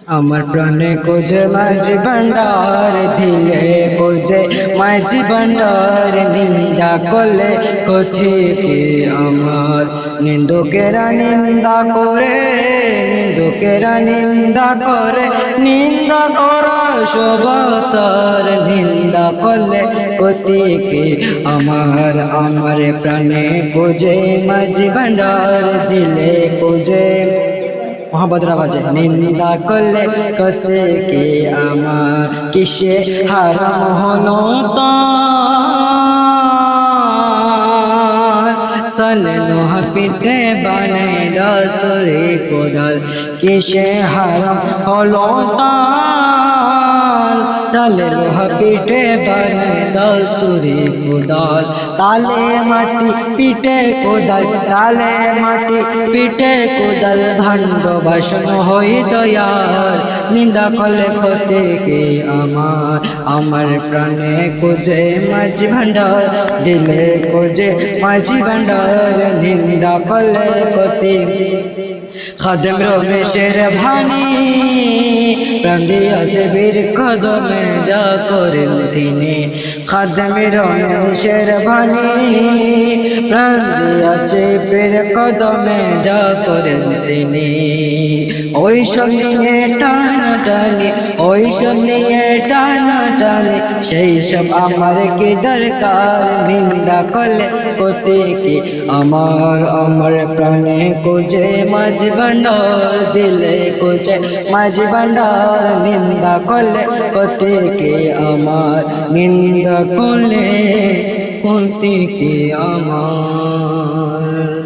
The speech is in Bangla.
আমার প্রাণে কোজে মাঝি ভান্ডার দিলে কোজে মাঝি ভান্ডার নিন্দা করলে কোথেকে আমার নিন্দুকেরা নিন্দা করে নিন্দুকেরা নিন্দা করে নিন্দা করা শোভতার নিন্দা করলে কোথেকে আমার আমার প্রাণে কোজে মাঝি ভান্ডার দিলে কোজে মোহাম্মদরা বাজে নিন্দা করলে করতে কে আমার কিসে হারাম হলো তালে লোহা পিঠে বানাই দশরে কোদাল কিসে হারাম হলো তালে লোহা পিঠে বানাই দশরে কোদাল তালে মাটি পিঠে কোদাল তালে মাটি পিঠে কোদাল ভাণ্ড বাসন হই দয়ার নিন্দা করলে ক্ষতে কে আমার আমার প্রাণে কোজে মাঝি ভান্ডার দিলে কোজে মাঝি ভান্ডার নিন্দা করলে ক্ষতি খাদেম রমেশের ভানি প্রাণ দিয়াছে বীর কদমে যা করেন তিনি খাদেম রমেশের ভানি প্রাণ দিয়াছে বীর কদমে যা করেন তিনি ওই সব নিয়ে টানাটানি ওই সব নিয়ে টানাটানি সেই সব আমার কি দরকার নিন্দা করলে কোতে কি আমার আমার প্রাণে কোজে মাঝি ভান্ডার দিলে কোজে মাঝি ভান্ডার নিন্দা করলে কোতে কি আমার নিন্দা করলে কোতে কি আমার।